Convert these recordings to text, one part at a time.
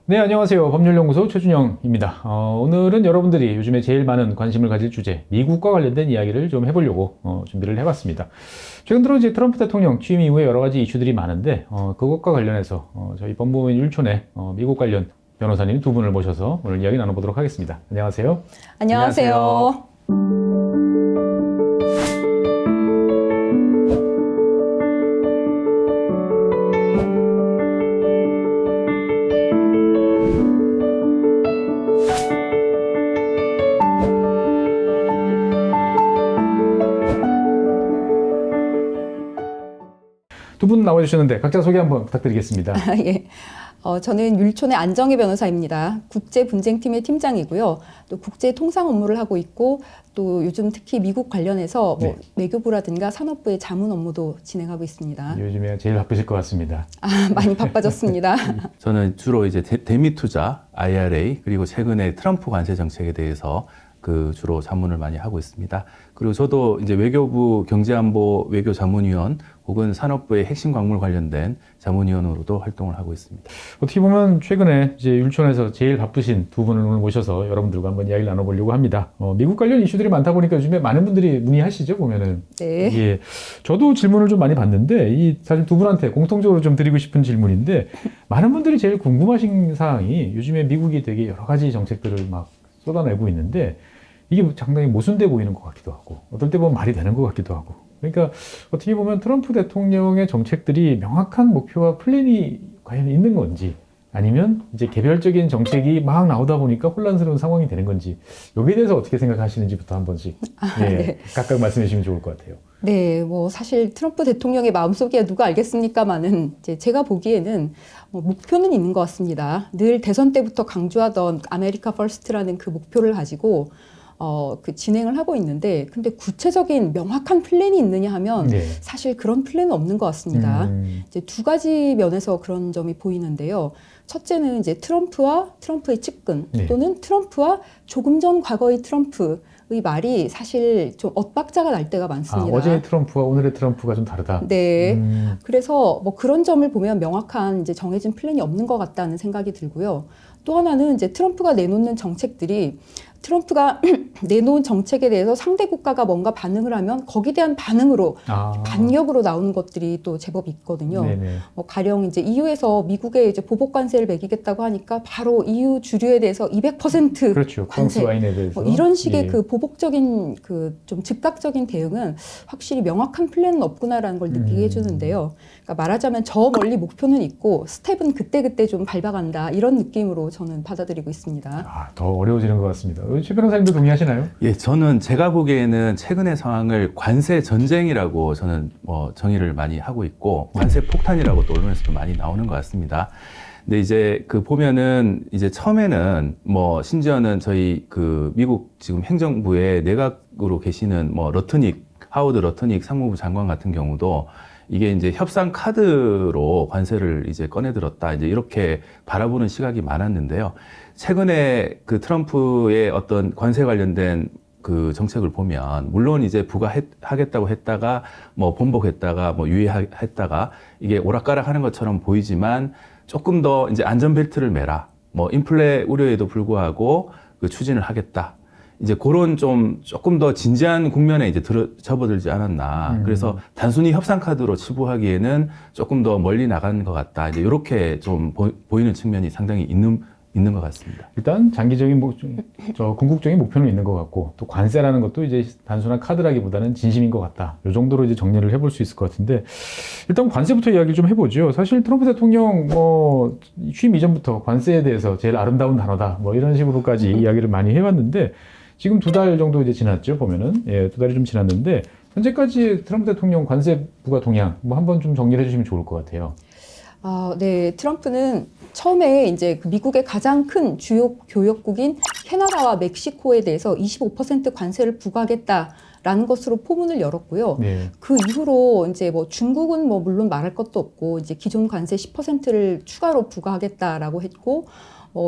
네, 안녕하세요. 법률연구소 최준영입니다. 오늘은 여러분들이 요즘에 제일 많은 관심을 가질 주제, 미국과 관련된 이야기를 좀 해보려고 준비를 해봤습니다. 최근 들어 이제 트럼프 대통령 취임 이후에 여러 가지 이슈들이 많은데, 그것과 관련해서 저희 법무부인 율촌의 미국 관련 변호사님 두 분을 모셔서 오늘 이야기 나눠보도록 하겠습니다. 안녕하세요. 안녕하세요. 두 분 나와주셨는데 각자 소개 한번 부탁드리겠습니다. 예. 저는 율촌의 안정희 변호사입니다. 국제분쟁팀의 팀장이고요. 또 국제통상 업무를 하고 있고, 또 요즘 특히 미국 관련해서 뭐 외교부라든가 산업부의 자문 업무도 진행하고 있습니다. 요즘에 제일 바쁘실 것 같습니다. 많이 바빠졌습니다. 저는 주로 이제 대미 투자, IRA, 그리고 최근에 트럼프 관세 정책에 대해서 주로 자문을 많이 하고 있습니다. 그리고 저도 이제 외교부 경제안보 외교자문위원 혹은 산업부의 핵심 광물 관련된 자문위원으로도 활동을 하고 있습니다. 어떻게 보면 최근에 이제 율촌에서 제일 바쁘신 두 분을 오늘 모셔서 여러분들과 한번 이야기를 나눠보려고 합니다. 미국 관련 이슈들이 많다 보니까 요즘에 많은 분들이 문의하시죠, 보면은. 네. 예. 저도 질문을 좀 많이 받는데, 사실 두 분한테 공통적으로 좀 드리고 싶은 질문인데, 많은 분들이 제일 궁금하신 사항이 요즘에 미국이 되게 여러 가지 정책들을 막 쏟아내고 있는데, 이게 상당히 모순돼 보이는 것 같기도 하고, 어떨 때 보면 말이 되는 것 같기도 하고. 그러니까 어떻게 보면 트럼프 대통령의 정책들이 명확한 목표와 플랜이 과연 있는 건지, 아니면 이제 개별적인 정책이 막 나오다 보니까 혼란스러운 상황이 되는 건지, 여기에 대해서 어떻게 생각하시는지부터 한 번씩 네. 각각 말씀해 주시면 좋을 것 같아요. 네, 뭐 사실 트럼프 대통령의 마음속에 누가 알겠습니까마는 이제 제가 보기에는 목표는 있는 것 같습니다. 늘 대선 때부터 강조하던 아메리카 퍼스트라는 그 목표를 가지고 그 진행을 하고 있는데, 근데 구체적인 명확한 플랜이 있느냐 하면 사실 그런 플랜은 없는 것 같습니다. 이제 두 가지 면에서 그런 점이 보이는데요. 첫째는 이제 트럼프의 측근 또는 트럼프와 조금 전 과거의 트럼프의 말이 사실 좀 엇박자가 날 때가 많습니다. 어제의 트럼프와 오늘의 트럼프가 좀 다르다. 네. 그래서 뭐 그런 점을 보면 명확한 이제 정해진 플랜이 없는 것 같다는 생각이 들고요. 또 하나는 이제 트럼프가 내놓는 정책들이 트럼프가 내놓은 정책에 대해서 상대 국가가 뭔가 반응을 하면 거기에 대한 반응으로 반격으로 나오는 것들이 또 제법 있거든요. 가령 이제 EU에서 미국에 이제 보복 관세를 매기겠다고 하니까 바로 EU 주류에 대해서 200% 그렇죠. 관세. 와인에 대해서. 이런 식의 그 보복적인 그 좀 즉각적인 대응은 확실히 명확한 플랜은 없구나라는 걸 느끼게 해주는데요. 그러니까 말하자면 저 멀리 목표는 있고 스텝은 그때그때 좀 밟아간다, 이런 느낌으로 저는 받아들이고 있습니다. 아, 더 어려워지는 것 같습니다. 최 변호사님도 동의하시나요? 예, 저는 제가 보기에는 최근의 상황을 관세 전쟁이라고 저는 정의를 많이 하고 있고, 관세 폭탄이라고 또 언론에서도 많이 나오는 것 같습니다. 근데 이제 보면은 이제 처음에는 심지어는 저희 미국 지금 행정부의 내각으로 계시는 하워드 러트닉 상무부 장관 같은 경우도 이게 이제 협상 카드로 관세를 이제 꺼내들었다, 이제 이렇게 바라보는 시각이 많았는데요. 최근에 트럼프의 어떤 관세 관련된 정책을 보면, 물론 이제 부과하겠다고 했다가 번복했다가 유예했다가 이게 오락가락 하는 것처럼 보이지만, 조금 더 이제 안전벨트를 매라, 인플레 우려에도 불구하고 추진을 하겠다, 이제 그런 조금 더 진지한 국면에 이제 접어들지 않았나. 그래서 단순히 협상 카드로 치부하기에는 조금 더 멀리 나간 것 같다, 이제 이렇게 좀 보이는 측면이 상당히 있는 것 같습니다. 일단 장기적인 궁극적인 목표는 있는 것 같고, 또 관세라는 것도 이제 단순한 카드라기보다는 진심인 것 같다, 이 정도로 이제 정리를 해볼 수 있을 것 같은데, 일단 관세부터 이야기를 좀 해보죠. 사실 트럼프 대통령 취임 이전부터 관세에 대해서 제일 아름다운 단어다, 이런 식으로까지 이야기를 많이 해왔는데, 지금 2달 정도 이제 지났죠, 보면은. 2달이 좀 지났는데, 현재까지 트럼프 대통령 관세 부과 동향 한번 좀 정리를 해주시면 좋을 것 같아요. 네, 트럼프는 처음에 이제 미국의 가장 큰 주요 교역국인 캐나다와 멕시코에 대해서 25% 관세를 부과하겠다라는 것으로 포문을 열었고요. 그 이후로 이제 중국은 물론 말할 것도 없고, 이제 기존 관세 10%를 추가로 부과하겠다라고 했고,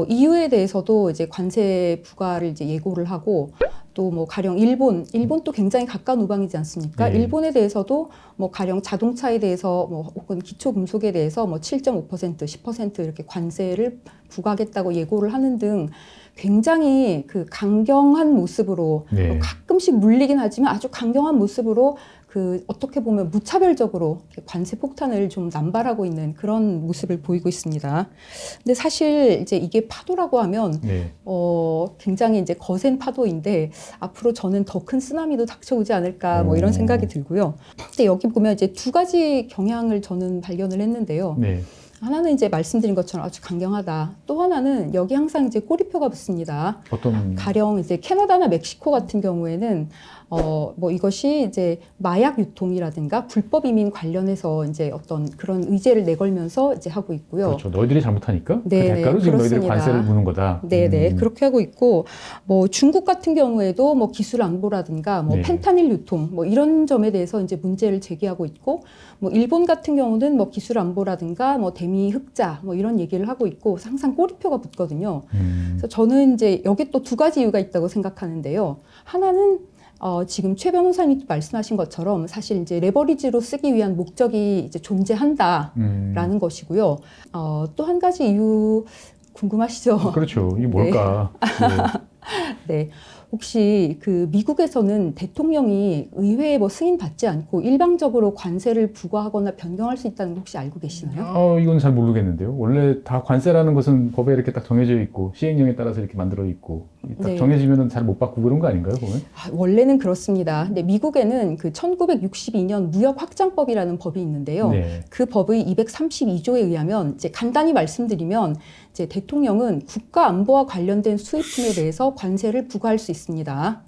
EU에 대해서도 이제 관세 부과를 이제 예고를 하고, 또 뭐 가령 일본도 굉장히 가까운 우방이지 않습니까? 네. 일본에 대해서도 뭐 가령 자동차에 대해서 뭐 혹은 기초 금속에 대해서 뭐 7.5%, 10% 이렇게 관세를 부과하겠다고 예고를 하는 등 굉장히 그 강경한 모습으로 네. 뭐 가끔씩 물리긴 하지만 아주 강경한 모습으로 그 어떻게 보면 무차별적으로 관세 폭탄을 좀 남발하고 있는 그런 모습을 보이고 있습니다. 근데 사실 이제 이게 파도라고 하면 네. 굉장히 이제 거센 파도인데 앞으로 저는 더 큰 쓰나미도 닥쳐오지 않을까 뭐 이런 생각이 들고요. 근데 여기 보면 이제 두 가지 경향을 저는 발견을 했는데요. 네. 하나는 이제 말씀드린 것처럼 아주 강경하다. 또 하나는 여기 항상 이제 꼬리표가 붙습니다. 어떤 가령 이제 캐나다나 멕시코 같은 경우에는 뭐 이것이 이제 마약 유통이라든가 불법 이민 관련해서 이제 어떤 그런 의제를 내걸면서 이제 하고 있고요. 그렇죠. 너희들이 잘못하니까 그 네, 대가로 지금 너희들이 그렇습니다. 관세를 무는 거다. 네네 그렇게 하고 있고 뭐 중국 같은 경우에도 뭐 기술 안보라든가 뭐 네. 펜타닐 유통 뭐 이런 점에 대해서 이제 문제를 제기하고 있고 뭐 일본 같은 경우는 뭐 기술 안보라든가 뭐 대미 흑자 뭐 이런 얘기를 하고 있고 항상 꼬리표가 붙거든요. 그래서 저는 이제 여기 또 두 가지 이유가 있다고 생각하는데요. 하나는 지금 최 변호사님도 말씀하신 것처럼 사실 이제 레버리지로 쓰기 위한 목적이 이제 존재한다라는 것이고요. 또 한 가지 이유 궁금하시죠? 그렇죠. 이게 뭘까? 네. 혹시 그 미국에서는 대통령이 의회에 뭐 승인 받지 않고 일방적으로 관세를 부과하거나 변경할 수 있다는 거 혹시 알고 계시나요? 이건 잘 모르겠는데요. 원래 다 관세라는 것은 법에 이렇게 딱 정해져 있고 시행령에 따라서 이렇게 만들어 있고 딱 네. 정해지면은 잘 못 바꾸고 그런 거 아닌가요, 보면? 원래는 그렇습니다. 근데 미국에는 그 1962년 무역확장법이라는 법이 있는데요. 네. 그 법의 232조에 의하면 이제 간단히 말씀드리면 이제 대통령은 국가 안보와 관련된 수입품에 대해서 관세를 부과할 수 있습니다.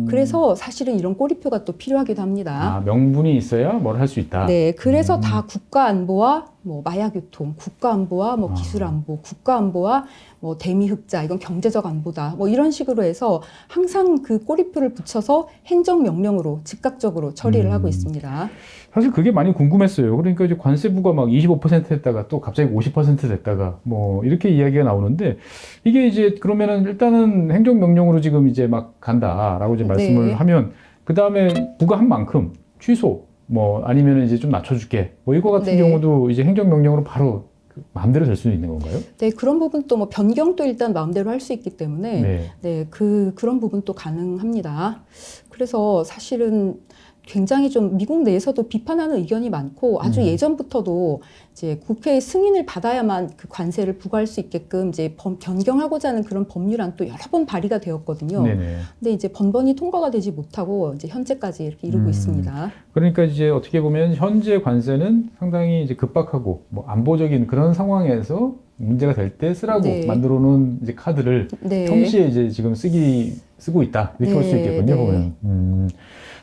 그래서 사실은 이런 꼬리표가 또 필요하기도 합니다. 명분이 있어야 뭘 할 수 있다. 네, 그래서 다 국가 안보와 뭐 마약 유통, 국가 안보와 뭐 기술 안보, 국가 안보와 뭐 대미 흑자, 이건 경제적 안보다. 뭐 이런 식으로 해서 항상 그 꼬리표를 붙여서 행정 명령으로 즉각적으로 처리를 하고 있습니다. 사실 그게 많이 궁금했어요. 그러니까 이제 관세부가 막 25% 했다가 또 갑자기 50% 됐다가 뭐 이렇게 이야기가 나오는데 이게 이제 그러면은 일단은 행정명령으로 지금 이제 막 간다라고 이제 말씀을 네. 하면 그 다음에 부과한 만큼 취소 뭐 아니면 이제 좀 낮춰줄게 뭐 이거 같은 네. 경우도 이제 행정명령으로 바로 마음대로 될 수 있는 건가요? 네, 그런 부분 또 뭐 변경도 일단 마음대로 할 수 있기 때문에 네. 네, 그런 부분도 가능합니다. 그래서 사실은 굉장히 좀 미국 내에서도 비판하는 의견이 많고 아주 예전부터도 이제 국회의 승인을 받아야만 그 관세를 부과할 수 있게끔 이제 변경하고자 하는 그런 법률안 또 여러 번 발의가 되었거든요. 네네. 근데 이제 번번이 통과가 되지 못하고 이제 현재까지 이렇게 이루고 있습니다. 그러니까 이제 어떻게 보면 현재 관세는 상당히 이제 급박하고 뭐 안보적인 그런 상황에서 문제가 될 때 쓰라고 네. 만들어 놓은 이제 카드를 네. 동시에 이제 지금 쓰고 있다 이렇게 볼 수 네, 있겠군요. 네. 보면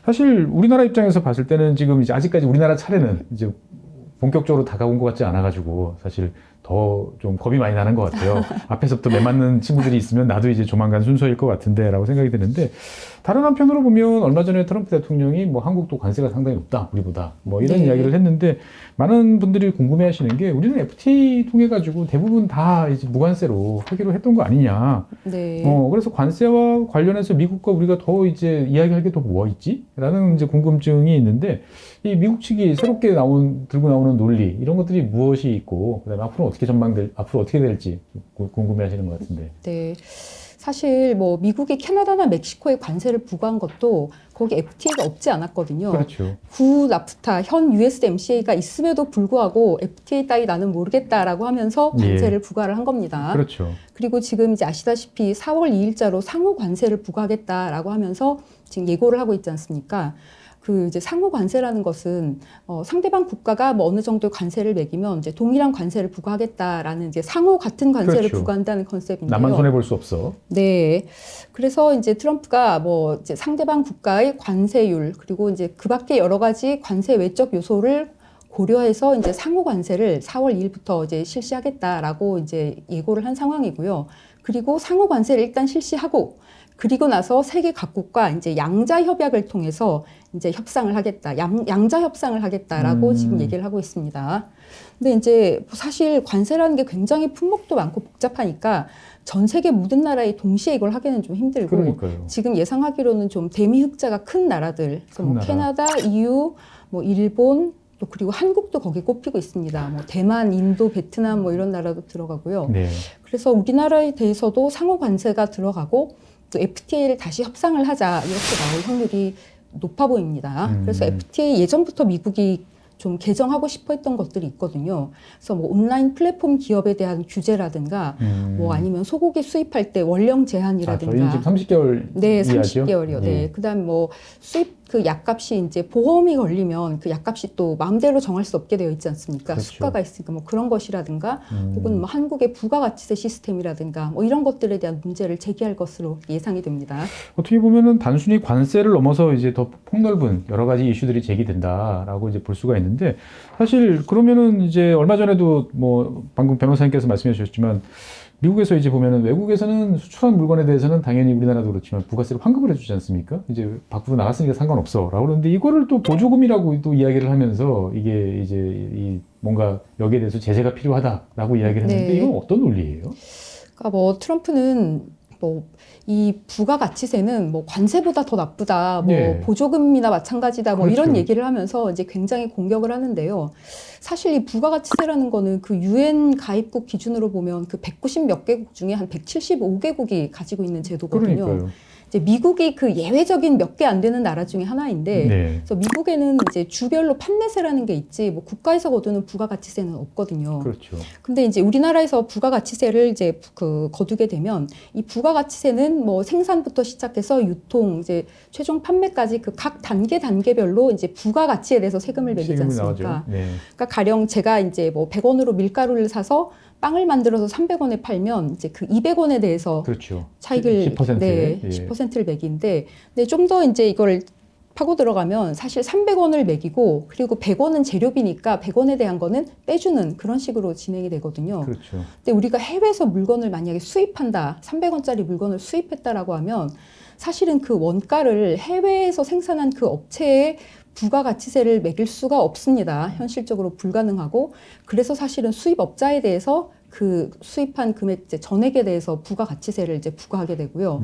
사실 우리나라 입장에서 봤을 때는 지금 이제 아직까지 우리나라 차례는 이제 본격적으로 다가온 것 같지 않아가지고 사실 더 좀 겁이 많이 나는 것 같아요. 앞에서부터 매맞는 친구들이 있으면 나도 이제 조만간 순서일 것 같은데라고 생각이 드는데 다른 한편으로 보면 얼마 전에 트럼프 대통령이 뭐 한국도 관세가 상당히 높다 우리보다 뭐 이런 네. 이야기를 했는데 많은 분들이 궁금해하시는 게 우리는 FTA 통해 가지고 대부분 다 이제 무관세로 하기로 했던 거 아니냐. 네. 그래서 관세와 관련해서 미국과 우리가 더 이제 이야기할 게 더 뭐 있지? 라는 이제 궁금증이 있는데 이 미국 측이 새롭게 들고 나오는 논리 이런 것들이 무엇이 있고 그다음에 앞으로 어떻게 될지 궁금해하시는 것 같은데. 네. 사실 뭐 미국이 캐나다나 멕시코에 관세를 부과한 것도 거기 FTA가 없지 않았거든요. 그렇죠. 구 나프타 현 USMCA가 있음에도 불구하고 FTA 따위 나는 모르겠다라고 하면서 관세를 부과를 한 겁니다. 그렇죠. 그리고 지금 이제 아시다시피 4월 2일자로 상호 관세를 부과하겠다라고 하면서 지금 예고를 하고 있지 않습니까? 그 이제 상호 관세라는 것은 상대방 국가가 뭐 어느 정도 관세를 매기면 이제 동일한 관세를 부과하겠다라는 이제 상호 같은 관세를 그렇죠. 부과한다는 컨셉인데요. 나만 손해 볼 수 없어. 네. 그래서 이제 트럼프가 뭐 이제 상대방 국가의 관세율 그리고 이제 그 밖에 여러 가지 관세 외적 요소를 고려해서 이제 상호 관세를 4월 2일부터 이제 실시하겠다라고 이제 예고를 한 상황이고요. 그리고 상호 관세를 일단 실시하고 그리고 나서 세계 각국과 이제 양자 협약을 통해서 이제 협상을 하겠다, 양자 협상을 하겠다라고 지금 얘기를 하고 있습니다. 근데 이제 사실 관세라는 게 굉장히 품목도 많고 복잡하니까 전 세계 모든 나라에 동시에 이걸 하기는 좀 힘들고 그러니까요. 지금 예상하기로는 좀 대미 흑자가 큰 나라들, 그래서 뭐 나라. 캐나다, EU, 뭐 일본, 또 그리고 한국도 거기 꼽히고 있습니다. 뭐 대만, 인도, 베트남 뭐 이런 나라도 들어가고요. 네. 그래서 우리나라에 대해서도 상호 관세가 들어가고 또 FTA를 다시 협상을 하자 이렇게 나올 확률이 높아 보입니다. 그래서 FTA 예전부터 미국이 좀 개정하고 싶어 했던 것들이 있거든요. 그래서 뭐 온라인 플랫폼 기업에 대한 규제라든가 뭐 아니면 소고기 수입할 때 원령 제한이라든가 저희 지금 30개월 네, 이하죠? 30개월이요. 네. 그다음 뭐 수입 그 약값이 이제 보험이 걸리면 그 약값이 또 마음대로 정할 수 없게 되어 있지 않습니까? 그렇죠. 수가가 있으니까 뭐 그런 것이라든가 혹은 뭐 한국의 부가가치세 시스템이라든가 뭐 이런 것들에 대한 문제를 제기할 것으로 예상이 됩니다. 어떻게 보면은 단순히 관세를 넘어서 이제 더 폭넓은 여러 가지 이슈들이 제기된다라고 이제 볼 수가 있는데 사실 그러면은 이제 얼마 전에도 뭐 방금 변호사님께서 말씀해 주셨지만 미국에서 이제 보면은 외국에서는 수출한 물건에 대해서는 당연히 우리나라도 그렇지만 부가세를 환급을 해주지 않습니까? 이제 밖으로 나갔으니까 상관없어라고 그러는데 이거를 또 보조금이라고 또 이야기를 하면서 이게 이제 이 뭔가 여기에 대해서 제재가 필요하다라고 이야기를 했는데 네. 이건 어떤 논리예요? 그러니까 뭐 트럼프는 뭐 이 부가가치세는 뭐 관세보다 더 나쁘다, 뭐 네. 보조금이나 마찬가지다, 뭐 그렇죠. 이런 얘기를 하면서 이제 굉장히 공격을 하는데요. 사실 이 부가가치세라는 거는 그 유엔 가입국 기준으로 보면 그 190 몇 개국 중에 한 175개국이 가지고 있는 제도거든요. 그러니까요. 이제 미국이 그 예외적인 몇 개 안 되는 나라 중에 하나인데, 네. 그래서 미국에는 이제 주별로 판매세라는 게 있지, 뭐 국가에서 거두는 부가가치세는 없거든요. 그렇죠. 근데 이제 우리나라에서 부가가치세를 이제 그 거두게 되면 이 부가가치세는 뭐 생산부터 시작해서 유통, 이제 최종 판매까지 그 각 단계별로 이제 부가가치에 대해서 세금을 매기지 세금이 않습니까? 나오죠. 네. 그러니까 가령 제가 이제 뭐 100원으로 밀가루를 사서 빵을 만들어서 300원에 팔면 이제 그 200원에 대해서 그렇죠. 차익을 10%. 네, 예. 10%를 매기는데, 근데 좀 더 이제 이걸 파고 들어가면 사실 300원을 매기고 그리고 100원은 재료비니까 100원에 대한 거는 빼주는 그런 식으로 진행이 되거든요. 그렇죠. 근데 우리가 해외에서 물건을 만약에 수입한다, 300원짜리 물건을 수입했다라고 하면 사실은 그 원가를 해외에서 생산한 그 업체에 부가가치세를 매길 수가 없습니다. 현실적으로 불가능하고, 그래서 사실은 수입업자에 대해서 그 수입한 금액 이제 전액에 대해서 부가가치세를 이제 부과하게 되고요.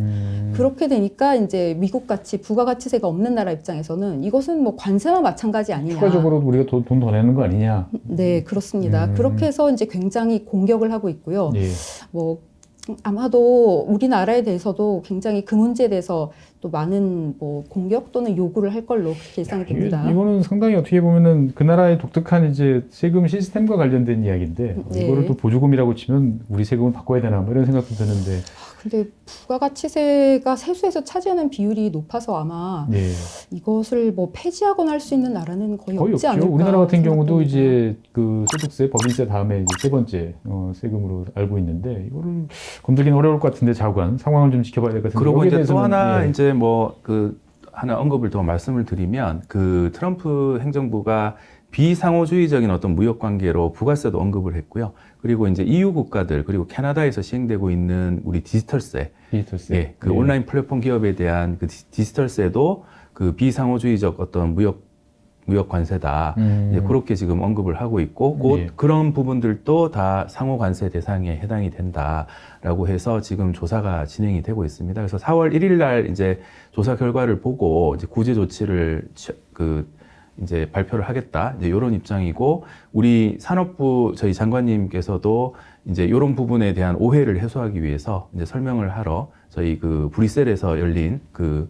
그렇게 되니까 이제 미국 같이 부가가치세가 없는 나라 입장에서는 이것은 뭐 관세와 마찬가지 아니냐. 추가적으로 우리가 돈 더 내는 거 아니냐? 네, 그렇습니다. 그렇게 해서 이제 굉장히 공격을 하고 있고요. 예. 뭐 아마도 우리나라에 대해서도 굉장히 그 문제에 대해서 또 많은 뭐 공격 또는 요구를 할 걸로 그렇게 예상이 됩니다. 이거는 상당히 어떻게 보면은 그 나라의 독특한 이제 세금 시스템과 관련된 이야기인데 네. 이거를 또 보조금이라고 치면 우리 세금을 바꿔야 되나 뭐 이런 생각도 드는데. 근데 부가가치세가 세수에서 차지하는 비율이 높아서 아마 예. 이것을 뭐 폐지하거나 할 수 있는 나라는 거의 거의 없지 없죠. 않을까. 우리나라 같은 경우도 생각됩니다. 이제 그 소득세, 법인세 다음에 이제 세 번째 세금으로 알고 있는데 이거를 건들기는 어려울 것 같은데 자관 상황을 좀 지켜봐야 될 것 같은데. 그리고 여기에 이제 또 대해서는, 하나 예. 이제 뭐 그 하나 언급을 더 말씀을 드리면 그 트럼프 행정부가 비상호주의적인 어떤 무역 관계로 부가세도 언급을 했고요. 그리고 이제 EU 국가들 그리고 캐나다에서 시행되고 있는 우리 디지털세, 디지털세. 예, 그 예. 온라인 플랫폼 기업에 대한 그 디지털세도 그 비상호주의적 어떤 무역 관세다. 이제 그렇게 지금 언급을 하고 있고, 곧 예. 그런 부분들도 다 상호 관세 대상에 해당이 된다라고 해서 지금 조사가 진행이 되고 있습니다. 그래서 4월 1일 날 이제 조사 결과를 보고 이제 구제 조치를 이제 발표를 하겠다. 이제 이런 입장이고, 우리 산업부 저희 장관님께서도 이제 이런 부분에 대한 오해를 해소하기 위해서 이제 설명을 하러 저희 그 브뤼셀에서 열린 그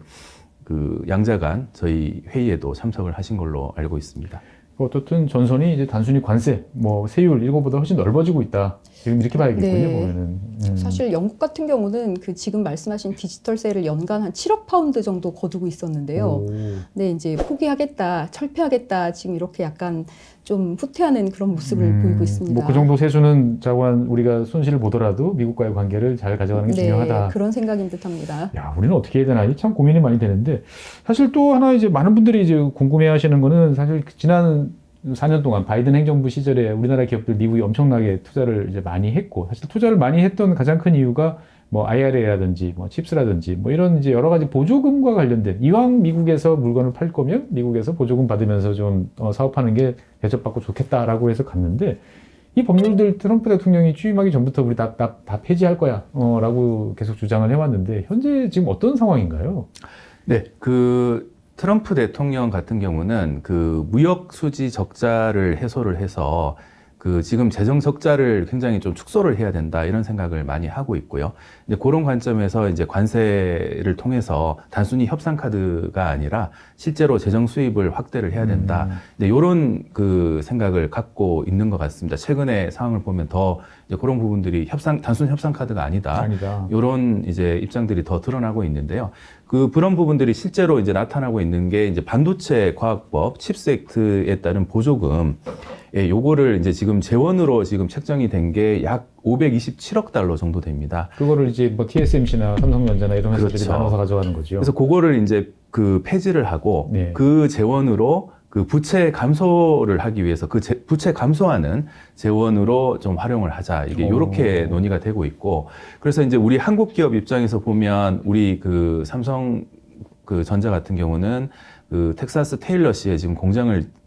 양자간 저희 회의에도 참석을 하신 걸로 알고 있습니다. 어떻든 전선이 이제 단순히 관세, 뭐 세율 이거보다 훨씬 넓어지고 있다. 지금 이렇게 봐야겠군요. 네. 보면은. 사실 영국 같은 경우는 그 지금 말씀하신 디지털세를 연간 한 7억 파운드 정도 거두고 있었는데요. 오. 네, 이제 포기하겠다, 철폐하겠다, 지금 이렇게 약간 좀 후퇴하는 그런 모습을 보이고 있습니다. 뭐 그 정도 세수는 자관 우리가 손실을 보더라도 미국과의 관계를 잘 가져가는 게 네, 중요하다. 그런 생각인 듯합니다. 야, 우리는 어떻게 해야 되나? 이게 참 고민이 많이 되는데 사실 또 하나 이제 많은 분들이 이제 궁금해하시는 거는 사실 지난 4년 동안 바이든 행정부 시절에 우리나라 기업들 미국이 엄청나게 투자를 이제 많이 했고 사실 투자를 많이 했던 가장 큰 이유가 뭐 IRA라든지 뭐 칩스라든지 뭐 이런 이제 여러 가지 보조금과 관련된 이왕 미국에서 물건을 팔 거면 미국에서 보조금 받으면서 좀 사업하는 게 대접받고 좋겠다라고 해서 갔는데 이 법률들 트럼프 대통령이 취임하기 전부터 우리 다 폐지할 거야 라고 계속 주장을 해왔는데 현재 지금 어떤 상황인가요? 네, 그 트럼프 대통령 같은 경우는 그 무역 수지 적자를 해소를 해서 그 지금 재정 적자를 굉장히 좀 축소를 해야 된다 이런 생각을 많이 하고 있고요. 이제 그런 관점에서 이제 관세를 통해서 단순히 협상 카드가 아니라 실제로 재정 수입을 확대를 해야 된다. 이제 이런 그 생각을 갖고 있는 것 같습니다. 최근의 상황을 보면 더 이제 그런 부분들이 단순 협상 카드가 아니다. 이런 이제 입장들이 더 드러나고 있는데요. 그런 부분들이 실제로 이제 나타나고 있는 게 이제 반도체 과학법 칩스 액트에 따른 보조금 요거를 이제 지금 재원으로 지금 책정이 된 게 약 527억 달러 정도 됩니다. 그거를 이제 뭐 TSMC나 삼성전자나 이런 회사들이 그렇죠. 나눠서 가져가는 거죠. 그래서 그거를 이제 그 폐지를 하고 네. 그 재원으로 그 부채 감소를 하기 위해서 그 부채 감소하는 재원으로 좀 활용을 하자. 이게 이렇게 논의가 되고 있고 그래서 이제 우리 한국 기업 입장에서 보면 우리 그 삼성 그 전자 같은 경우는 그 텍사스 테일러시에 지금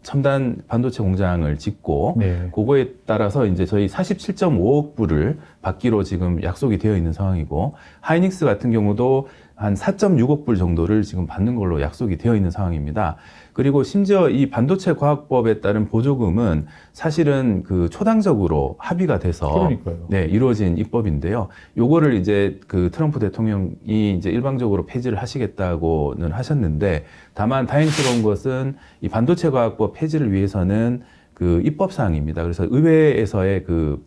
첨단 반도체 공장을 짓고 네. 그거에 따라서 이제 저희 47.5억 불을 받기로 지금 약속이 되어 있는 상황이고 하이닉스 같은 경우도 한 4.6억 불 정도를 지금 받는 걸로 약속이 되어 있는 상황입니다. 그리고 심지어 이 반도체 과학법에 따른 보조금은 사실은 그 초당적으로 합의가 돼서 그러니까요. 네, 이루어진 입법인데요. 요거를 이제 그 트럼프 대통령이 이제 일방적으로 폐지를 하시겠다고는 하셨는데 다만 다행스러운 것은 이 반도체 과학법 폐지를 위해서는 그 입법 사항입니다. 그래서 의회에서의 그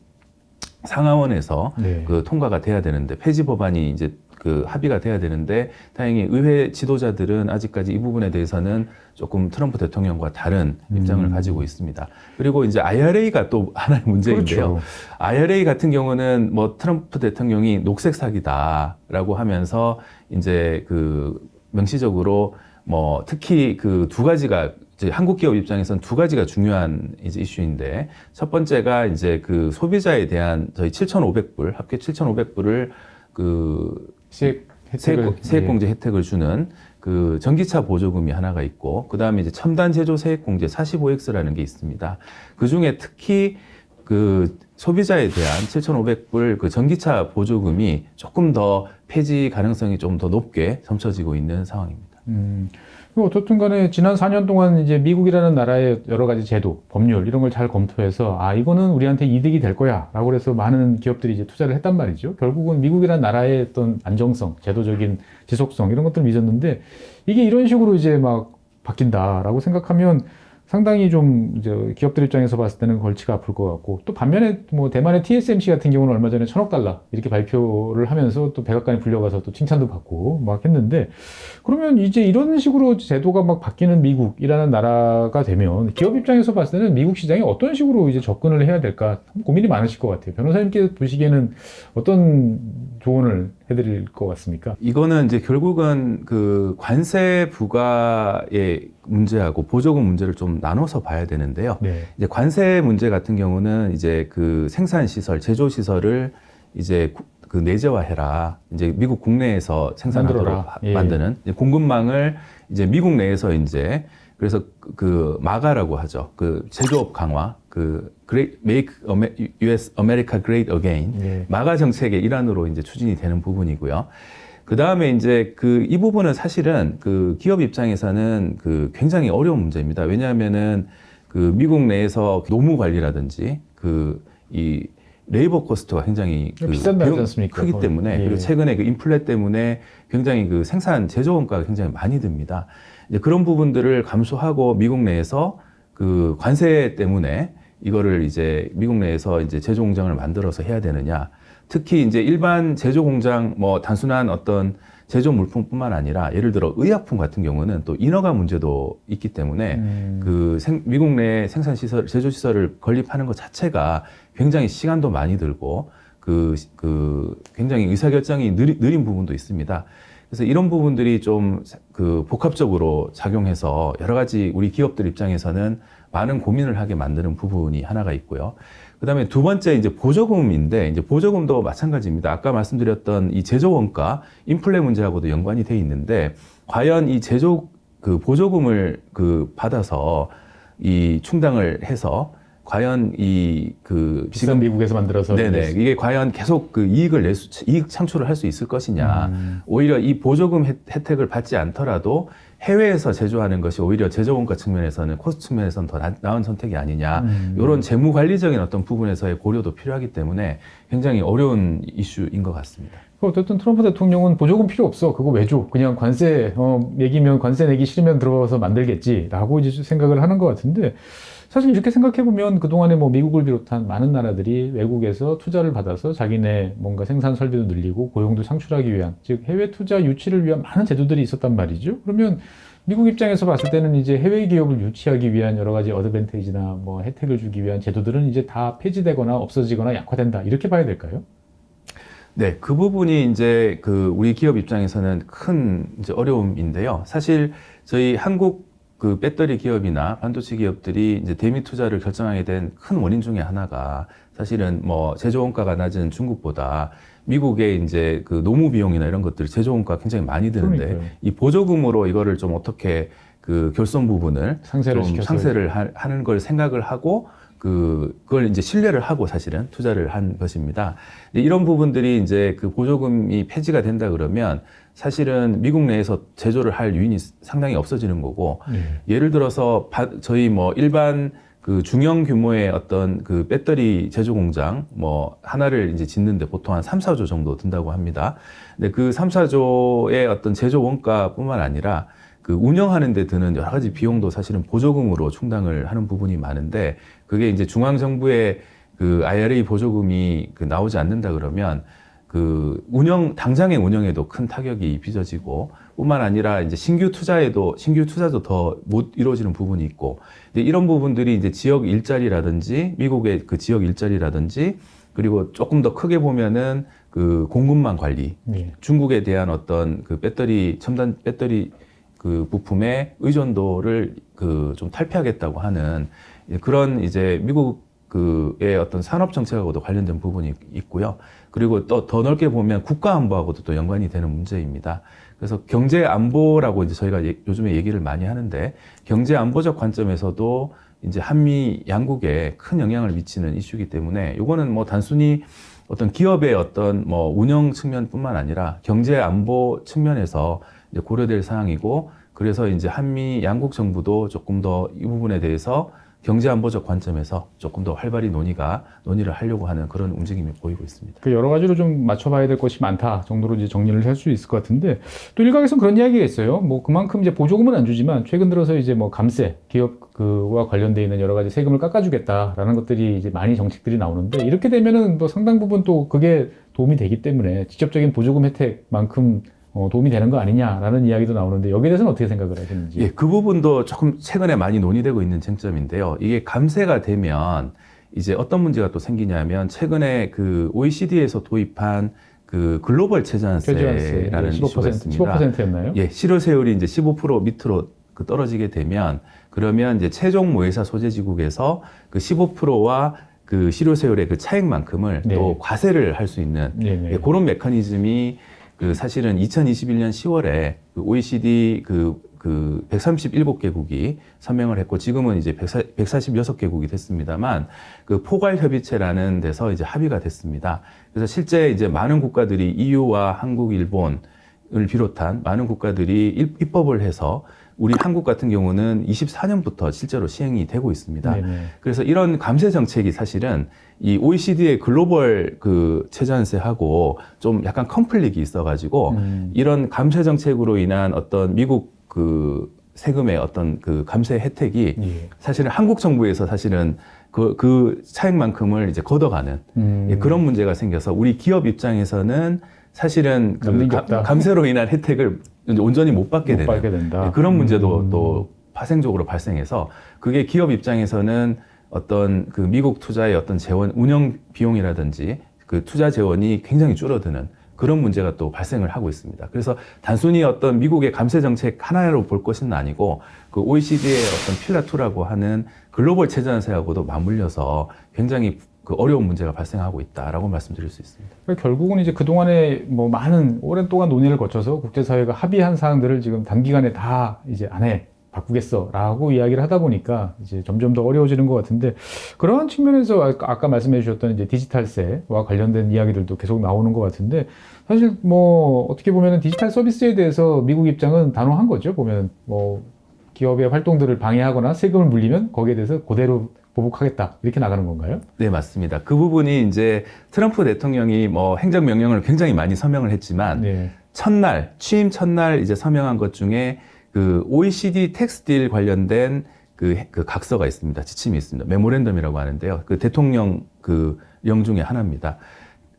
상하원에서 네. 그 통과가 돼야 되는데 폐지 법안이 이제 그 합의가 돼야 되는데 다행히 의회 지도자들은 아직까지 이 부분에 대해서는 조금 트럼프 대통령과 다른 입장을 가지고 있습니다. 그리고 이제 IRA가 또 하나의 문제인데요. 그렇죠. IRA 같은 경우는 뭐 트럼프 대통령이 녹색 사기다라고 하면서 이제 그 명시적으로 뭐 특히 그 두 가지가 이제 한국 기업 입장에서는 두 가지가 중요한 이제 이슈인데 첫 번째가 이제 그 소비자에 대한 저희 7,500불 합계 7,500불을 그 세액공제 혜택을 주는 그 전기차 보조금이 하나가 있고 그 다음에 이제 첨단 제조 세액공제 45X라는 게 있습니다. 그 중에 특히 그 소비자에 대한 7,500불 그 전기차 보조금이 조금 더 폐지 가능성이 좀 더 높게 점쳐지고 있는 상황입니다. 어떻든 간에 지난 4년 동안 이제 미국이라는 나라의 여러 가지 제도, 법률 이런 걸 잘 검토해서 이거는 우리한테 이득이 될 거야 라고 해서 많은 기업들이 이제 투자를 했단 말이죠. 결국은 미국이라는 나라의 어떤 안정성, 제도적인 지속성 이런 것들을 믿었는데 이게 이런 식으로 이제 막 바뀐다라고 생각하면 상당히 좀 이제 기업들 입장에서 봤을 때는 골치가 아플 것 같고 또 반면에 뭐 대만의 TSMC 같은 경우는 얼마 전에 1,000억 달러 이렇게 발표를 하면서 또 백악관에 불려가서 또 칭찬도 받고 막 했는데 그러면 이제 이런 식으로 제도가 막 바뀌는 미국이라는 나라가 되면 기업 입장에서 봤을 때는 미국 시장에 어떤 식으로 이제 접근을 해야 될까 고민이 많으실 것 같아요. 변호사님께 보시기에는 어떤 조언을 해드릴 것 같습니까? 이거는 이제 결국은 그 관세 부과의 문제하고 보조금 문제를 좀 나눠서 봐야 되는데요. 네. 이제 관세 문제 같은 경우는 이제 그 생산 시설, 제조 시설을 이제 그 내재화해라. 이제 미국 국내에서 생산하도록 만드는 공급망을 이제 미국 내에서 이제 그래서 그 마가라고 하죠. 그 제조업 강화, 그 Make US America Great Again 마가 정책의 일환으로 이제 추진이 되는 부분이고요. 그 다음에 이제 이 부분은 사실은 그 기업 입장에서는 그 굉장히 어려운 문제입니다. 왜냐하면은 그 미국 내에서 노무 관리라든지 이 레이버 코스트가 굉장히 비싼다지 않습니까? 크기 때문에 그리고 최근에 그 인플레 때문에 굉장히 그 생산 제조 원가가 굉장히 많이 듭니다. 이제 그런 부분들을 감수하고 미국 내에서 그 관세 때문에 이거를 이제 미국 내에서 이제 제조 공장을 만들어서 해야 되느냐. 특히 이제 일반 제조 공장 뭐 단순한 어떤 제조 물품뿐만 아니라 예를 들어 의약품 같은 경우는 또 인허가 문제도 있기 때문에 미국 내 생산 시설, 제조 시설을 건립하는 것 자체가 굉장히 시간도 많이 들고 굉장히 의사결정이 느린 부분도 있습니다. 그래서 이런 부분들이 좀 복합적으로 작용해서 여러 가지 우리 기업들 입장에서는 많은 고민을 하게 만드는 부분이 하나가 있고요. 그다음에 두 번째 이제 보조금인데 이제 보조금도 마찬가지입니다. 아까 말씀드렸던 이 제조 원가 인플레 문제하고도 연관이 돼 있는데 과연 이 제조 그 보조금을 그 받아서 이 충당을 해서 과연 이 그 비싼 미국에서 만들어서 네네 이게 과연 계속 그 이익 창출을 할 수 있을 것이냐. 오히려 이 보조금 혜택을 받지 않더라도 해외에서 제조하는 것이 오히려 제조 원가 측면에서는 코스트 측면에서는 더 나은 선택이 아니냐. 이런 재무 관리적인 어떤 부분에서의 고려도 필요하기 때문에 굉장히 어려운 이슈인 것 같습니다. 어쨌든 트럼프 대통령은 보조금 필요 없어. 그거 왜 줘? 그냥 관세 매기면 관세 내기 싫으면 들어가서 만들겠지라고 이제 생각을 하는 것 같은데 사실 이렇게 생각해 보면 그동안에 뭐 미국을 비롯한 많은 나라들이 외국에서 투자를 받아서 자기네 뭔가 생산 설비도 늘리고 고용도 창출하기 위한 즉 해외 투자 유치를 위한 많은 제도들이 있었단 말이죠. 그러면 미국 입장에서 봤을 때는 이제 해외 기업을 유치하기 위한 여러 가지 어드밴테이지나 뭐 혜택을 주기 위한 제도들은 이제 다 폐지되거나 없어지거나 약화된다 이렇게 봐야 될까요? 네, 그 부분이 이제 그 우리 기업 입장에서는 큰 이제 어려움인데요. 사실 저희 한국 그 배터리 기업이나 반도체 기업들이 이제 대미 투자를 결정하게 된 큰 원인 중에 하나가 사실은 뭐 제조 원가가 낮은 중국보다 미국의 이제 그 노무 비용이나 이런 것들이 제조 원가가 굉장히 많이 드는데 그러니까요. 이 보조금으로 이거를 좀 어떻게 그 결손 부분을 상세를 좀 시켜서 상세를 하는 걸 생각을 하고 그걸 이제 신뢰를 하고 사실은 투자를 한 것입니다. 이런 부분들이 이제 그 보조금이 폐지가 된다 그러면 사실은 미국 내에서 제조를 할 유인이 상당히 없어지는 거고 예를 들어서 저희 뭐 일반 그 중형 규모의 어떤 그 배터리 제조 공장 뭐 하나를 이제 짓는데 보통 한 3, 4조 정도 든다고 합니다. 근데 그 3, 4조의 어떤 제조 원가뿐만 아니라 그 운영하는 데 드는 여러 가지 비용도 사실은 보조금으로 충당을 하는 부분이 많은데 그게 이제 중앙정부의 그 IRA 보조금이 그 나오지 않는다 그러면 그 당장의 운영에도 큰 타격이 빚어지고 뿐만 아니라 이제 신규 투자도 더 못 이루어지는 부분이 있고 이런 부분들이 이제 지역 일자리라든지 미국의 그 지역 일자리라든지 그리고 조금 더 크게 보면은 그 공급망 관리 중국에 대한 어떤 그 첨단 배터리 그 부품의 의존도를 그 좀 탈피하겠다고 하는 그런 이제 미국의 어떤 산업 정책하고도 관련된 부분이 있고요. 그리고 또 더 넓게 보면 국가 안보하고도 또 연관이 되는 문제입니다. 그래서 경제 안보라고 이제 저희가 요즘에 얘기를 많이 하는데 경제 안보적 관점에서도 이제 한미 양국에 큰 영향을 미치는 이슈이기 때문에 이거는 뭐 단순히 어떤 기업의 어떤 뭐 운영 측면뿐만 아니라 경제 안보 측면에서 이제 고려될 사항이고 그래서 이제 한미 양국 정부도 조금 더 이 부분에 대해서 경제 안보적 관점에서 조금 더 활발히 논의를 하려고 하는 그런 움직임이 보이고 있습니다. 그 여러 가지로 좀 맞춰봐야 될 것이 많다 정도로 이제 정리를 할 수 있을 것 같은데 또 일각에서는 그런 이야기가 있어요. 뭐 그만큼 이제 보조금은 안 주지만 최근 들어서 이제 뭐 감세 기업 그와 관련돼 있는 여러 가지 세금을 깎아주겠다라는 것들이 이제 많이 정책들이 나오는데 이렇게 되면은 뭐 상당 부분 또 그게 도움이 되기 때문에 직접적인 보조금 혜택만큼 도움이 되는 거 아니냐라는 이야기도 나오는데 여기에 대해서는 어떻게 생각을 하시는지? 예, 그 부분도 조금 최근에 많이 논의되고 있는 쟁점인데요. 이게 감세가 되면 이제 어떤 문제가 또 생기냐면 최근에 그 OECD에서 도입한 그 글로벌 최저한세라는 이슈가 있습니다. 15%였나요? 예, 실효세율이 이제 15% 밑으로 그 떨어지게 되면 그러면 이제 최종 모의사 소재지국에서 그 15%와 그 실효세율의 그 차액만큼을 또 과세를 할 수 있는 예, 그런 메커니즘이 그 사실은 2021년 10월에 그 OECD 그 137개국이 서명을 했고 지금은 이제 146개국이 됐습니다만 그 포괄협의체라는 데서 이제 합의가 됐습니다. 그래서 실제 이제 많은 국가들이 EU와 한국, 일본을 비롯한 많은 국가들이 입법을 해서 우리 한국 같은 경우는 24년부터 실제로 시행이 되고 있습니다. 네네. 그래서 이런 감세 정책이 사실은 이 OECD의 글로벌 그 최저한세하고 좀 약간 컨플릭이 있어가지고 이런 감세 정책으로 인한 어떤 미국 그 세금의 어떤 그 감세 혜택이 사실은 한국 정부에서 사실은 그 차액만큼을 이제 걷어가는 그런 문제가 생겨서 우리 기업 입장에서는 사실은 그 감세로 인한 혜택을 온전히 못 받게 되는 그런 문제도 또 파생적으로 발생해서 그게 기업 입장에서는 어떤 그 미국 투자의 어떤 재원 운영 비용이라든지 그 투자 재원이 굉장히 줄어드는 그런 문제가 또 발생을 하고 있습니다. 그래서 단순히 어떤 미국의 감세 정책 하나로 볼 것은 아니고 그 OECD의 어떤 필라2라고 하는 글로벌 최저한세하고도 맞물려서 굉장히 그 어려운 문제가 발생하고 있다라고 말씀드릴 수 있습니다. 그러니까 결국은 이제 그동안에 뭐 많은 오랜 동안 논의를 거쳐서 국제사회가 합의한 사항들을 지금 단기간에 다 이제 안 해. 바꾸겠어라고 이야기를 하다 보니까 이제 점점 더 어려워지는 것 같은데 그런 측면에서 아까 말씀해 주셨던 이제 디지털세와 관련된 이야기들도 계속 나오는 것 같은데 사실 뭐 어떻게 보면은 디지털 서비스에 대해서 미국 입장은 단호한 거죠. 보면 뭐 기업의 활동들을 방해하거나 세금을 물리면 거기에 대해서 그대로 보복하겠다 이렇게 나가는 건가요? 네, 맞습니다. 그 부분이 이제 트럼프 대통령이 뭐 행정명령을 굉장히 많이 서명을 했지만 네. 취임 첫날 이제 서명한 것 중에 그 OECD 텍스딜 관련된 그 각서가 있습니다. 지침이 있습니다. 메모랜덤이라고 하는데요. 그 대통령 그 령 중에 하나입니다.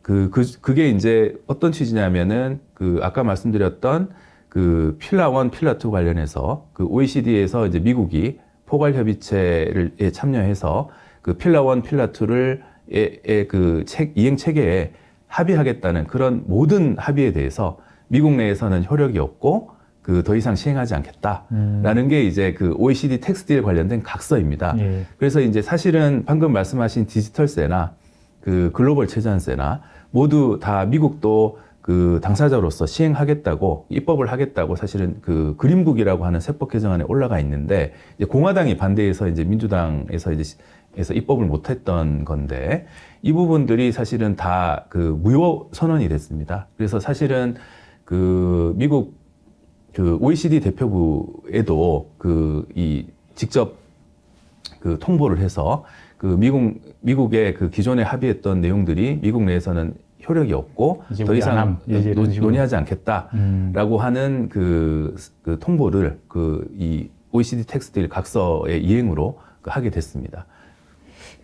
그게 이제 어떤 취지냐면은 그 아까 말씀드렸던 그 필라 1, 필라 2 관련해서 그 OECD에서 이제 미국이 포괄 협의체에 참여해서 그 필라 1, 필라 2를 그 이행 체계에 합의하겠다는 그런 모든 합의에 대해서 미국 내에서는 효력이 없고 그 더 이상 시행하지 않겠다라는 게 이제 그 OECD 텍스딜 관련된 각서입니다. 예. 그래서 이제 사실은 방금 말씀하신 디지털세나 그 글로벌 최저한세나 모두 다 미국도 그 당사자로서 시행하겠다고 입법을 하겠다고 사실은 그 그린북이라고 하는 세법 개정안에 올라가 있는데 이제 공화당이 반대해서 이제 민주당에서 이제 입법을 못했던 건데 이 부분들이 사실은 다 그 무효 선언이 됐습니다. 그래서 사실은 그 미국 그 OECD 대표부에도 직접 그 통보를 해서 그 미국의 그 기존에 합의했던 내용들이 미국 내에서는 효력이 없고 더 이상 논의하지 않겠다라고 하는 그 통보를 이 OECD 텍스틸 각서의 이행으로 하게 됐습니다.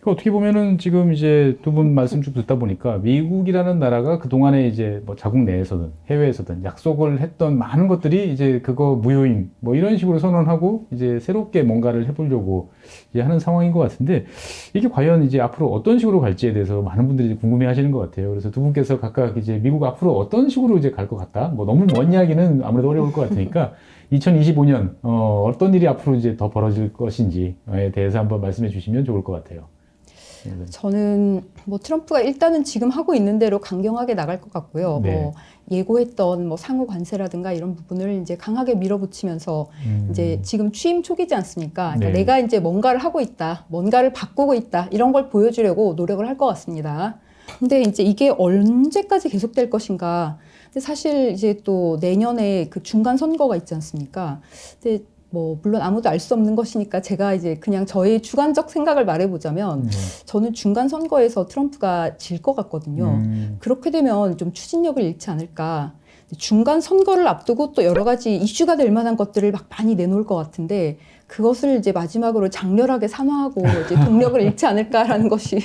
어떻게 보면은 지금 이제 두 분 말씀 쭉 듣다 보니까 미국이라는 나라가 그동안에 이제 뭐 자국 내에서든 해외에서든 약속을 했던 많은 것들이 이제 그거 무효임 뭐 이런 식으로 선언하고 이제 새롭게 뭔가를 해보려고 이제 하는 상황인 것 같은데 이게 과연 이제 앞으로 어떤 식으로 갈지에 대해서 많은 분들이 궁금해 하시는 것 같아요. 그래서 두 분께서 각각 이제 미국 앞으로 어떤 식으로 이제 갈 것 같다. 뭐 너무 먼 이야기는 아무래도 어려울 것 같으니까 2025년 어떤 일이 앞으로 이제 더 벌어질 것인지에 대해서 한번 말씀해 주시면 좋을 것 같아요. 저는 뭐 트럼프가 일단은 지금 하고 있는 대로 강경하게 나갈 것 같고요. 네. 뭐 예고했던 뭐 상호 관세라든가 이런 부분을 이제 강하게 밀어붙이면서 이제 지금 취임 초기지 않습니까? 그러니까 네. 내가 이제 뭔가를 하고 있다, 뭔가를 바꾸고 있다 이런 걸 보여주려고 노력을 할 것 같습니다. 근데 이제 이게 언제까지 계속될 것인가? 근데 사실 이제 또 내년에 그 중간 선거가 있지 않습니까? 근데 뭐 물론 아무도 알 수 없는 것이니까 제가 이제 그냥 저의 주관적 생각을 말해보자면 저는 중간 선거에서 트럼프가 질 것 같거든요. 그렇게 되면 좀 추진력을 잃지 않을까. 중간 선거를 앞두고 또 여러 가지 이슈가 될 만한 것들을 막 많이 내놓을 것 같은데 그것을 이제 마지막으로 장렬하게 산화하고 이제 동력을 잃지 않을까라는 것이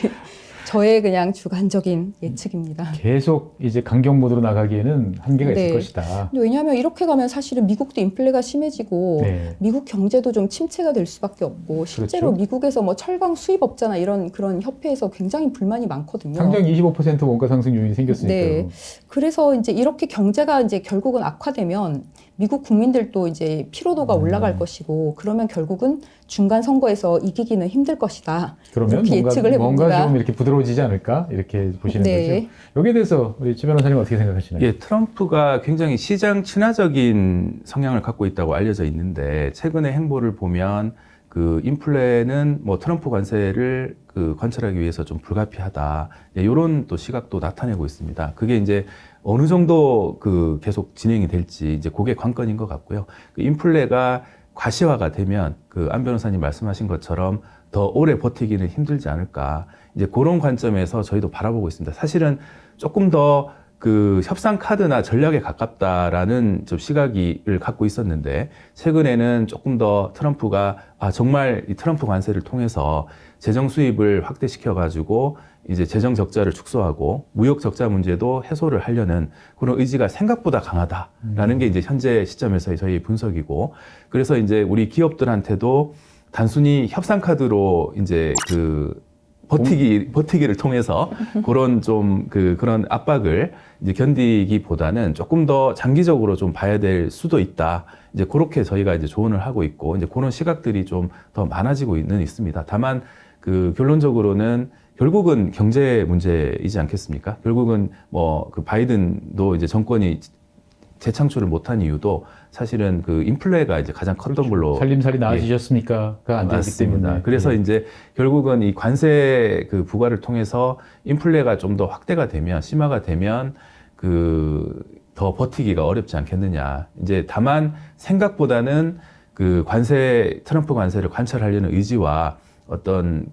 저의 그냥 주관적인 예측입니다. 계속 이제 강경 모드로 나가기에는 한계가 있을 것이다. 왜냐하면 이렇게 가면 사실은 미국도 인플레가 심해지고 네. 미국 경제도 좀 침체가 될 수밖에 없고 실제로 그렇죠. 미국에서 뭐 철강 수입업자나 이런 그런 협회에서 굉장히 불만이 많거든요. 당장 25% 원가 상승 요인이 생겼으니까요. 네. 그래서 이제 이렇게 경제가 이제 결국은 악화되면 미국 국민들도 이제 피로도가 올라갈 것이고 그러면 결국은 중간 선거에서 이기기는 힘들 것이다. 그러면 이렇게 예측을 해봅니다. 뭔가 좀 이렇게 부드러워지지 않을까 이렇게 보시는 네. 거죠. 여기에 대해서 우리 지 변호사님 어떻게 생각하시나요? 예, 트럼프가 굉장히 시장 친화적인 성향을 갖고 있다고 알려져 있는데 최근의 행보를 보면 그 인플레는 뭐 트럼프 관세를 그 관철하기 위해서 좀 불가피하다. 이런 또 시각도 나타내고 있습니다. 그게 이제 어느 정도 그 계속 진행이 될지 이제 그게 관건인 것 같고요. 그 인플레가 과시화가 되면 그 안 변호사님 말씀하신 것처럼 더 오래 버티기는 힘들지 않을까. 이제 그런 관점에서 저희도 바라보고 있습니다. 사실은 조금 더 그 협상 카드나 전략에 가깝다라는 좀 시각을 갖고 있었는데 최근에는 조금 더 트럼프가 정말 이 트럼프 관세를 통해서 재정 수입을 확대시켜 가지고 이제 재정 적자를 축소하고 무역 적자 문제도 해소를 하려는 그런 의지가 생각보다 강하다라는 게 이제 현재 시점에서의 저희 분석이고 그래서 이제 우리 기업들한테도 단순히 협상 카드로 이제 그 버티기를 통해서 그런 좀 그런 압박을 이제 견디기보다는 조금 더 장기적으로 좀 봐야 될 수도 있다. 이제 그렇게 저희가 이제 조언을 하고 있고 이제 그런 시각들이 좀 더 많아지고 있습니다. 다만 결론적으로는 결국은 경제 문제이지 않겠습니까? 결국은 뭐 바이든도 이제 정권이 재창출을 못한 이유도 사실은 인플레가 이제 가장 컸던 걸로 살림살이 나아지셨습니까?가 안 되기 맞습니다. 때문에. 그래서 이제 결국은 이 관세 부과를 통해서 인플레가 좀 더 확대가 되면 심화가 되면 더 버티기가 어렵지 않겠느냐. 이제 다만 생각보다는 트럼프 관세를 관철하려는 의지와 어떤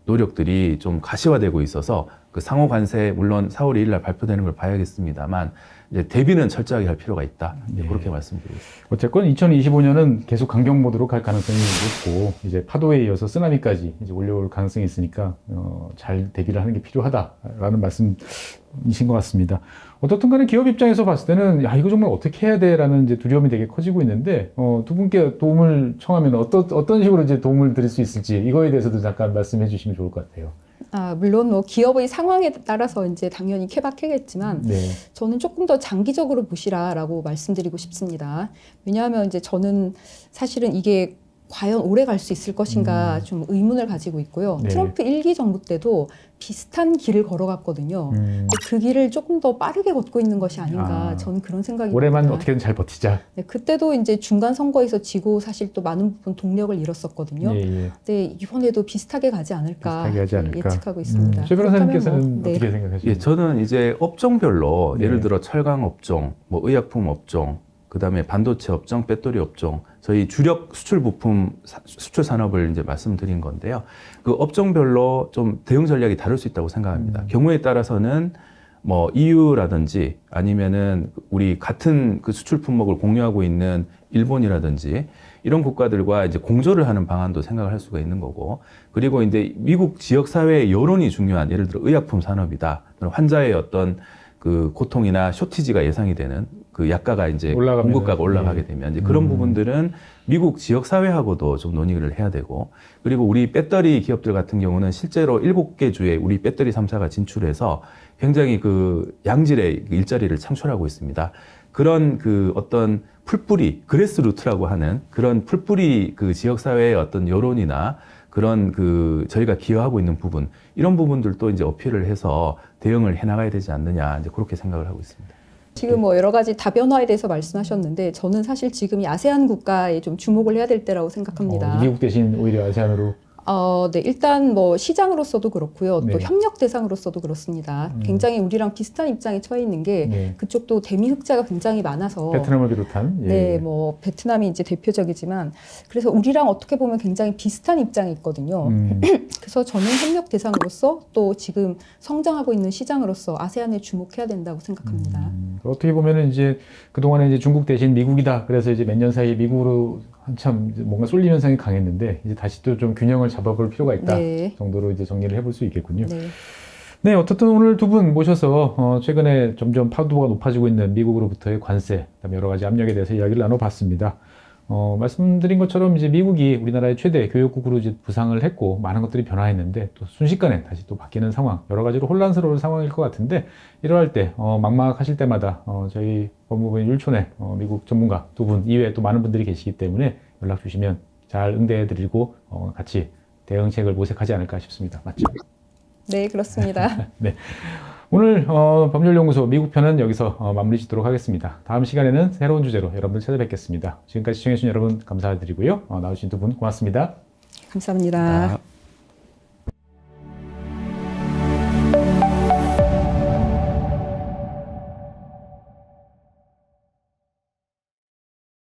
노력들이 좀 가시화되고 있어서 상호 관세 물론 4월 2일 날 발표되는 걸 봐야겠습니다만 이제 대비는 철저하게 할 필요가 있다. 네. 그렇게 말씀드리겠습니다. 어쨌건 2025년은 계속 강경 모드로 갈 가능성이 높고 이제 파도에 이어서 쓰나미까지 이제 올려올 가능성이 있으니까 잘 대비를 하는 게 필요하다라는 말씀이신 것 같습니다. 어떻든 간에 기업 입장에서 봤을 때는 야 이거 정말 어떻게 해야 돼라는 이제 두려움이 되게 커지고 있는데 두 분께 도움을 청하면 어떤 식으로 이제 도움을 드릴 수 있을지 이거에 대해서도 잠깐 말씀해 주시면 좋을 것 같아요. 물론 뭐 기업의 상황에 따라서 이제 당연히 케바케겠지만 네. 저는 조금 더 장기적으로 보시라라고 말씀드리고 싶습니다. 왜냐하면 이제 저는 사실은 이게 과연 오래 갈 수 있을 것인가 좀 의문을 가지고 있고요. 네. 트럼프 1기 정부 때도 비슷한 길을 걸어갔거든요. 그 길을 조금 더 빠르게 걷고 있는 것이 아닌가 저는 그런 생각이 올해만 듭니다. 어떻게든 잘 버티자. 네, 그때도 이제 중간 선거에서 지고 사실 또 많은 부분 동력을 잃었었거든요. 예. 근데 이번에도 비슷하게 가지 않을까, 비슷하게 하지 않을까. 예측하고 있습니다. 최 변호사님께서는 그렇다면 뭐, 어떻게 생각하십니까? 예, 저는 이제 업종별로 네. 예를 들어 철강 업종, 뭐 의약품 업종, 그다음에 반도체 업종, 배터리 업종, 저희 주력 수출 부품 수출 산업을 이제 말씀드린 건데요. 그 업종별로 좀 대응 전략이 다를 수 있다고 생각합니다. 경우에 따라서는 뭐 EU라든지 아니면은 우리 같은 수출 품목을 공유하고 있는 일본이라든지 이런 국가들과 이제 공조를 하는 방안도 생각을 할 수가 있는 거고, 그리고 이제 미국 지역 사회의 여론이 중요한 예를 들어 의약품 산업이다. 환자의 어떤 고통이나 쇼티지가 예상이 되는 약가가 이제 공급가가 올라가게 되면 이제 그런 부분들은 미국 지역 사회하고도 좀 논의를 해야 되고, 그리고 우리 배터리 기업들 같은 경우는 실제로 7개 주에 우리 배터리 3사가 진출해서 굉장히 양질의 일자리를 창출하고 있습니다. 그런 어떤 풀뿌리, 그래스 루트라고 하는 그런 풀뿌리 지역 사회의 어떤 여론이나 그런 저희가 기여하고 있는 부분, 이런 부분들도 이제 어필을 해서 대응을 해나가야 되지 않느냐, 이제 그렇게 생각을 하고 있습니다. 지금 뭐 여러 가지 다변화에 대해서 말씀하셨는데 저는 사실 지금 이 아세안 국가에 좀 주목을 해야 될 때라고 생각합니다. 미국 대신 오히려 아세안으로. 네, 일단 뭐 시장으로서도 그렇고요. 네. 또 협력 대상으로서도 그렇습니다. 굉장히 우리랑 비슷한 입장에 처해 있는 게 네. 그쪽도 대미 흑자가 굉장히 많아서 베트남을 비롯한. 예. 네, 뭐 베트남이 이제 대표적이지만 그래서 우리랑 어떻게 보면 굉장히 비슷한 입장에 있거든요. 그래서 저는 협력 대상으로서 또 지금 성장하고 있는 시장으로서 아세안에 주목해야 된다고 생각합니다. 어떻게 보면은 이제 그동안에 이제 중국 대신 미국이다. 그래서 이제 몇 년 사이 미국으로 한참 뭔가 쏠림 현상이 강했는데 이제 다시 또 좀 균형을 잡아볼 필요가 있다. 네. 정도로 이제 정리를 해볼 수 있겠군요. 네. 네, 어쨌든 오늘 두 분 모셔서 최근에 점점 파도가 높아지고 있는 미국으로부터의 관세, 그다음에 여러 가지 압력에 대해서 이야기를 나눠봤습니다. 말씀드린 것처럼 이제 미국이 우리나라의 최대 교역국으로 이제 부상을 했고 많은 것들이 변화했는데 또 순식간에 다시 또 바뀌는 상황, 여러 가지로 혼란스러운 상황일 것 같은데 이러할 때 막막하실 때마다 저희 법무부인 율촌의 미국 전문가 두 분 이외에 또 많은 분들이 계시기 때문에 연락 주시면 잘 응대해드리고 같이 대응책을 모색하지 않을까 싶습니다. 맞죠? 네, 그렇습니다. 네. 오늘 법률연구소 미국 편은 여기서 마무리 짓도록 하겠습니다. 다음 시간에는 새로운 주제로 여러분들 찾아뵙겠습니다. 지금까지 시청해주신 여러분 감사드리고요. 나와주신 두 분 고맙습니다. 감사합니다. 아.